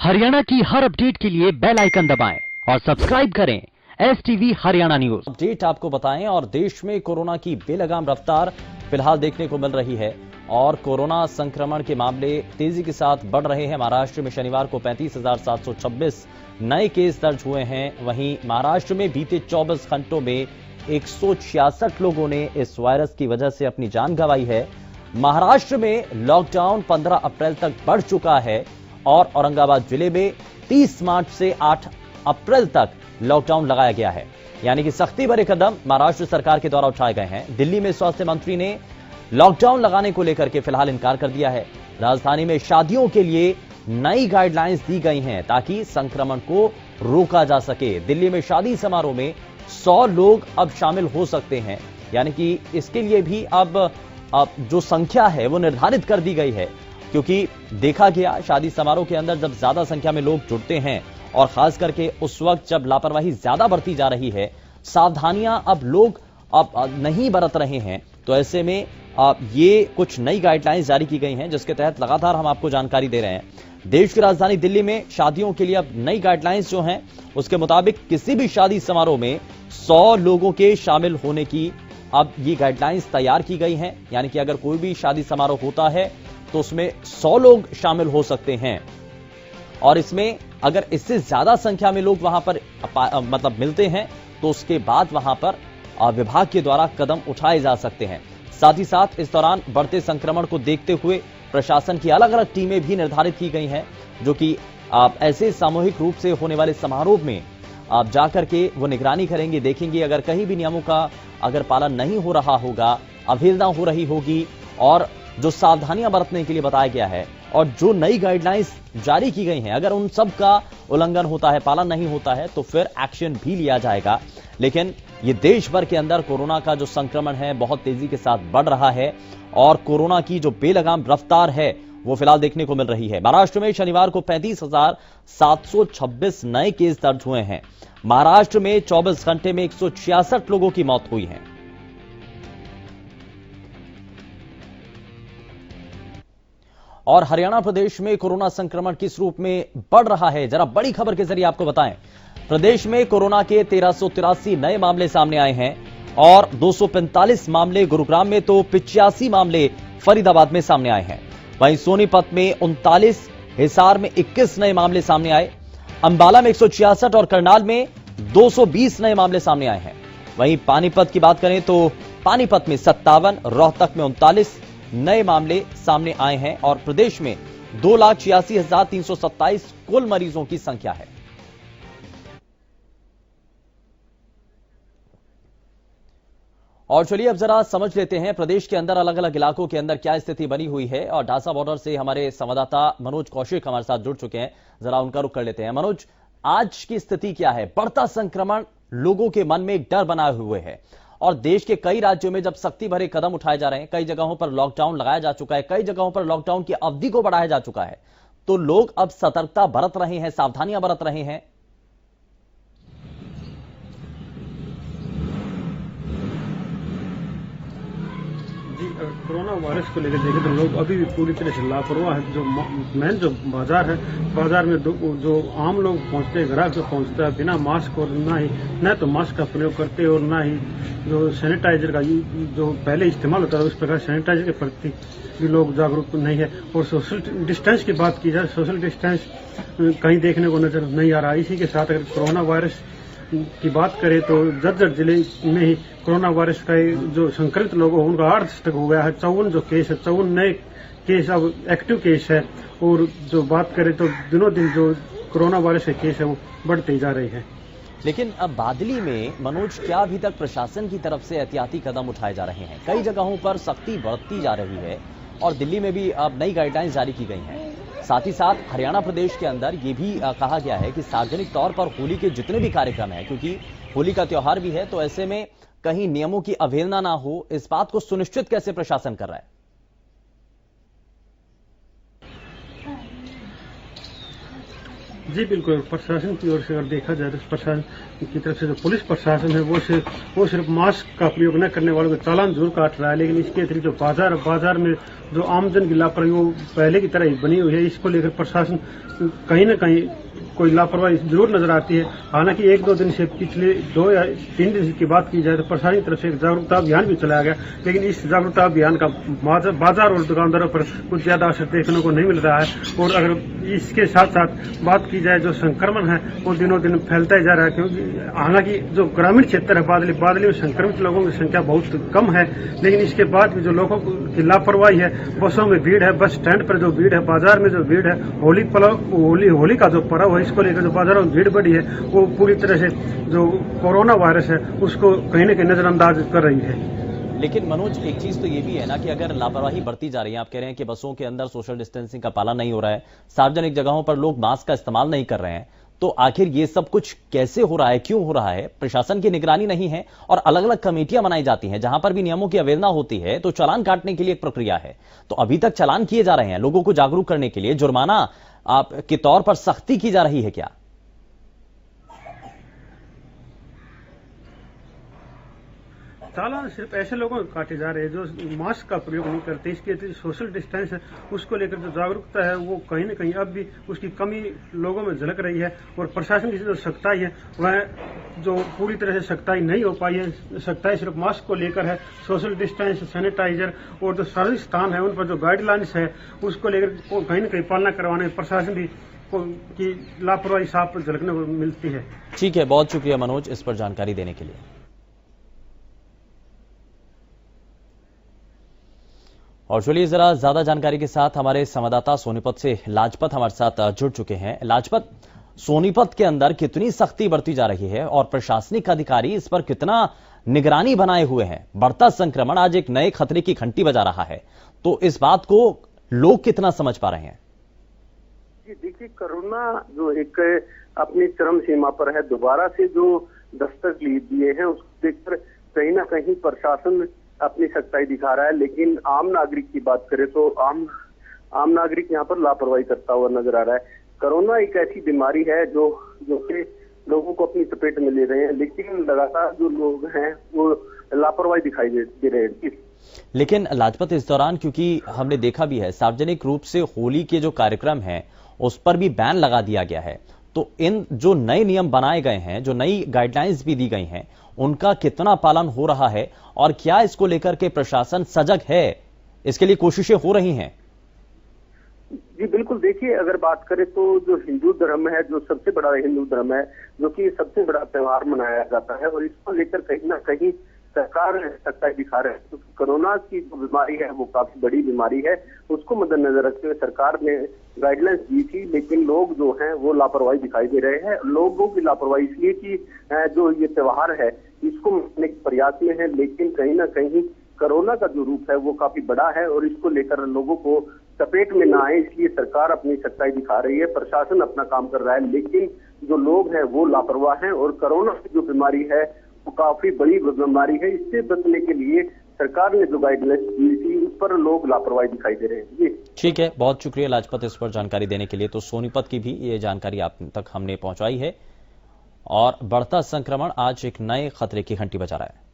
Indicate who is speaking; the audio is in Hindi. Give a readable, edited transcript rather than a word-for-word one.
Speaker 1: हरियाणा की हर अपडेट के लिए बेल आइकन दबाएं और सब्सक्राइब करें STV हरियाणा न्यूज।
Speaker 2: अपडेट आपको बताएं और देश में कोरोना की बेलगाम रफ्तार फिलहाल देखने को मिल रही है और कोरोना संक्रमण के मामले तेजी के साथ बढ़ रहे हैं। महाराष्ट्र में शनिवार को 35,726 नए केस दर्ज हुए हैं। वहीं महाराष्ट्र में बीते 24 घंटों में 166 लोगों ने इस वायरस की वजह से अपनी जान गंवाई है। महाराष्ट्र में लॉकडाउन 15 अप्रैल तक बढ़ चुका है और औरंगाबाद जिले में 30 मार्च से 8 अप्रैल तक लॉकडाउन लगाया गया है। यानी कि सख्ती भरे कदम महाराष्ट्र सरकार के द्वारा उठाए गए हैं। दिल्ली में स्वास्थ्य मंत्री ने लॉकडाउन लगाने को लेकर के फिलहाल इनकार कर दिया है। राजधानी में शादियों के लिए नई गाइडलाइंस दी गई हैं ताकि संक्रमण को रोका जा सके। दिल्ली में शादी समारोह में 100 लोग अब शामिल हो सकते हैं। यानी कि इसके लिए भी अब जो संख्या है वो निर्धारित कर दी गई है, क्योंकि देखा गया शादी समारोह के अंदर जब ज्यादा संख्या में लोग जुड़ते हैं और खास करके उस वक्त जब लापरवाही ज्यादा बढ़ती जा रही है, सावधानियां अब लोग नहीं बरत रहे हैं, तो ऐसे में ये कुछ नई गाइडलाइंस जारी की गई हैं जिसके तहत लगातार हम आपको जानकारी दे रहे हैं। देश की राजधानी दिल्ली में शादियों के लिए अब नई गाइडलाइंस जो हैं उसके मुताबिक किसी भी शादी समारोह में 100 लोगों के शामिल होने की अब ये गाइडलाइंस तैयार की गई हैं। यानी कि अगर कोई भी शादी समारोह होता है तो उसमें 100 लोग शामिल हो सकते हैं और इसमें अगर इससे ज्यादा संख्या में लोग वहां पर मिलते हैं तो उसके बाद वहां पर विभाग के द्वारा कदम उठाए जा सकते हैं। साथ ही साथ इस दौरान बढ़ते संक्रमण को देखते हुए प्रशासन की अलग अलग टीमें भी निर्धारित की गई हैं, जो कि ऐसे सामूहिक रूप से होने वाले समारोह में आप जाकर के वो निगरानी करेंगे, देखेंगे अगर कहीं भी नियमों का अगर पालन नहीं हो रहा होगा, अवहेलना हो रही होगी और जो सावधानियां बरतने के लिए बताया गया है और जो नई गाइडलाइंस जारी की गई हैं, अगर उन सब का उल्लंघन होता है, पालन नहीं होता है, तो फिर एक्शन भी लिया जाएगा। लेकिन ये देश भर के अंदर कोरोना का जो संक्रमण है बहुत तेजी के साथ बढ़ रहा है और कोरोना की जो बेलगाम रफ्तार है वो फिलहाल देखने को मिल रही है। महाराष्ट्र में शनिवार को 35,726 नए केस दर्ज हुए हैं। महाराष्ट्र में 24 घंटे में 166 लोगों की मौत हुई है। और हरियाणा प्रदेश में कोरोना संक्रमण किस रूप में बढ़ रहा है, जरा बड़ी खबर के जरिए आपको बताएं। प्रदेश में कोरोना के 1383 नए मामले सामने आए हैं और 245 मामले गुरुग्राम में तो 85 मामले फरीदाबाद में सामने आए हैं। वहीं सोनीपत में 39, हिसार में 21 नए मामले सामने आए, अंबाला में 166 और करनाल में 220 नए मामले सामने आए हैं। वहीं पानीपत की बात करें तो पानीपत में 57, रोहतक में 39 नए मामले सामने आए हैं और प्रदेश में 2,86,327 कुल मरीजों की संख्या है। और चलिए अब जरा समझ लेते हैं प्रदेश के अंदर अलग अलग इलाकों के अंदर क्या स्थिति बनी हुई है और ढासा बॉर्डर से हमारे संवाददाता मनोज कौशिक हमारे साथ जुड़ चुके हैं। जरा उनका रुख कर लेते हैं। मनोज, आज की स्थिति क्या है? बढ़ता संक्रमण लोगों के मन में एक डर बनाए हुए है और देश के कई राज्यों में जब सख्ती भरे कदम उठाए जा रहे हैं, कई जगहों पर लॉकडाउन लगाया जा चुका है, कई जगहों पर लॉकडाउन की अवधि को बढ़ाया जा चुका है, तो लोग अब सतर्कता बरत रहे हैं, सावधानियां बरत रहे हैं।
Speaker 3: जी, कोरोना वायरस को लेकर देखें तो लोग अभी भी पूरी तरह से लापरवाह है। जो मेन जो बाजार है, बाजार में जो आम लोग पहुंचते हैं, ग्राहक जो पहुंचता है बिना मास्क और न तो मास्क का प्रयोग करते और ना ही जो सैनिटाइजर का जो पहले इस्तेमाल होता है उस प्रकार सैनिटाइजर के प्रति भी लोग जागरूक नहीं है। और सोशल डिस्टेंस की बात की जाए, सोशल डिस्टेंस कहीं देखने को नजर नहीं आ रहा। इसी के साथ अगर कोरोना वायरस की बात करें तो जर्जर जिले में ही कोरोना वायरस का जो संक्रमित लोग हैं उनका 8 तक हो गया है। 54 जो केस है, 54 नए केस अब एक्टिव केस है। और जो बात करें तो दिनों दिन जो कोरोना वायरस के केस है वो बढ़ते जा रहे हैं।
Speaker 2: लेकिन अब बादली में मनोज, क्या अभी तक प्रशासन की तरफ से एहतियाती कदम उठाए जा रहे हैं? कई जगहों पर सख्ती बढ़ती जा रही है और दिल्ली में भी अब नई गाइडलाइंस जारी की गई हैं। साथ ही साथ हरियाणा प्रदेश के अंदर यह भी कहा गया है कि सार्वजनिक तौर पर होली के जितने भी कार्यक्रम हैं, क्योंकि होली का त्योहार भी है, तो ऐसे में कहीं नियमों की अवहेलना ना हो, इस बात को सुनिश्चित कैसे प्रशासन कर रहा है?
Speaker 3: जी बिल्कुल, प्रशासन की ओर से अगर देखा जाए तो प्रशासन की तरफ से जो पुलिस प्रशासन है वो सिर्फ मास्क का प्रयोग न करने वालों को चालान जरूर काट रहा है, लेकिन इसके अतिरिक्त जो बाजार में जो आमजन की लापरवाही वो पहले की तरह ही बनी हुई है। इसको लेकर प्रशासन कहीं न कहीं कोई लापरवाही जरूर नजर आती है। हालांकि 1-2 दिन से पिछले 2 या 3 दिन की बात की जाए तो प्रशासन की तरफ से एक जागरूकता अभियान भी चलाया गया, लेकिन इस जागरूकता अभियान का बाजार और दुकानदारों पर कुछ ज्यादा असर देखने को नहीं मिल रहा है। और अगर इसके साथ साथ बात की जाए जो संक्रमण है वो दिनों दिन फैलता ही जा रहा है, क्योंकि हालांकि जो ग्रामीण क्षेत्र है बादली में संक्रमित लोगों की संख्या बहुत कम है, लेकिन इसके बाद भी जो लोगों की लापरवाही है, बसों में भीड़ है, बस स्टैंड पर जो भीड़ है, बाजार में जो भीड़ है, होली का जो पर्व है इसको लेकर जो बाजारों में भीड़ बढ़ी है वो पूरी तरह से जो कोरोना वायरस है उसको कहीं न कहीं नजरअंदाज कर रही है।
Speaker 2: लेकिन मनोज, एक चीज तो ये भी है ना कि अगर लापरवाही बढ़ती जा रही है, आप कह रहे हैं कि बसों के अंदर सोशल डिस्टेंसिंग का पालन नहीं हो रहा है, सार्वजनिक जगहों पर लोग मास्क का इस्तेमाल नहीं कर रहे हैं, तो आखिर ये सब कुछ कैसे हो रहा है, क्यों हो रहा है? प्रशासन की निगरानी नहीं है और अलग अलग कमेटियां बनाई जाती हैं, जहां पर भी नियमों की अवहेलना होती है तो चालान काटने के लिए एक प्रक्रिया है। तो अभी तक चालान किए जा रहे हैं, लोगों को जागरूक करने के लिए जुर्माना के तौर पर सख्ती की जा रही है क्या?
Speaker 3: चालान सिर्फ ऐसे लोगों को काटे जा रहे हैं जो मास्क का प्रयोग नहीं करते। इसके सोशल डिस्टेंस है उसको लेकर जो जागरूकता है वो कहीं न कहीं अब भी उसकी कमी लोगों में झलक रही है। और प्रशासन की जो सख्ताई है वह जो पूरी तरह से सख्ताई नहीं हो पाई है। सख्ताई सिर्फ मास्क को लेकर है, सोशल डिस्टेंस, सैनिटाइजर और जो सार्वजनिक स्थान है उन पर जो गाइडलाइंस है उसको लेकर कहीं न कहीं पालना करवाने में प्रशासन भी की लापरवाही साफ झलकने को मिलती है।
Speaker 2: ठीक है, बहुत शुक्रिया मनोज इस पर जानकारी देने के लिए। और चलिए जरा ज्यादा जानकारी के साथ हमारे संवाददाता सोनीपत से लाजपत हमारे साथ जुड़ चुके हैं। लाजपत, सोनीपत के अंदर कितनी सख्ती बढ़ती जा रही है और प्रशासनिक अधिकारी इस पर कितना निगरानी बनाए हुए हैं? बढ़ता संक्रमण आज एक नए खतरे की घंटी बजा रहा है, तो इस बात को लोग कितना समझ पा रहे हैं?
Speaker 4: जी देखिए, कोरोना जो एक अपनी चरम सीमा पर है, दोबारा से जो दस्तक दिए हैं उसको देखकर कहीं ना कहीं प्रशासन अपनी सख्ताई दिखा रहा है। लेकिन आम नागरिक की बात करें तो आम नागरिक यहाँ पर लापरवाही करता हुआ नजर आ रहा है। कोरोना एक ऐसी बीमारी है जो कि लोगों को अपनी चपेट में ले रहे हैं, लेकिन लगातार जो लोग हैं वो लापरवाही दिखाई दे रहे हैं।
Speaker 2: लेकिन लाजपत, इस दौरान क्योंकि हमने देखा भी है सार्वजनिक रूप से होली के जो कार्यक्रम है उस पर भी बैन लगा दिया गया है, तो इन जो नए नियम बनाए गए हैं, जो नई गाइडलाइंस भी दी गई हैं, उनका कितना पालन हो रहा है और क्या इसको लेकर के प्रशासन सजग है? इसके लिए कोशिशें हो रही हैं?
Speaker 4: जी बिल्कुल, देखिए अगर बात करें तो जो हिंदू धर्म है, जो सबसे बड़ा हिंदू धर्म है, जो कि सबसे बड़ा त्योहार मनाया जाता है और इसको लेकर कहीं ना कहीं सरकार सख्ताई दिखा रहे हैं। तो कोरोना की जो बीमारी है वो काफी बड़ी बीमारी है, उसको मद्देनजर रखते हुए सरकार ने गाइडलाइंस दी थी, लेकिन लोग जो हैं वो लापरवाही दिखाई दे रहे हैं। लोगों की लापरवाही इसलिए कि जो ये त्योहार है इसको मनाने के प्रयास में है, लेकिन कहीं ना कहीं कोरोना का जो रूप है वो काफी बड़ा है और इसको लेकर लोगों को चपेट में ना आए, इसलिए सरकार अपनी सख्ताई दिखा रही है, प्रशासन अपना काम कर रहा है, लेकिन जो लोग हैं वो लापरवाह हैं। और कोरोना की जो बीमारी है वो काफी बड़ी बीमारी है, इससे बचने के लिए सरकार ने जो गाइडलाइंस दी थी उस पर लोग लापरवाही दिखाई दे रहे हैं। जी
Speaker 2: ठीक है, बहुत शुक्रिया लाजपत इस पर जानकारी देने के लिए। तो सोनीपत की भी ये जानकारी आप तक हमने पहुंचाई है और बढ़ता संक्रमण आज एक नए खतरे की घंटी बजा रहा है।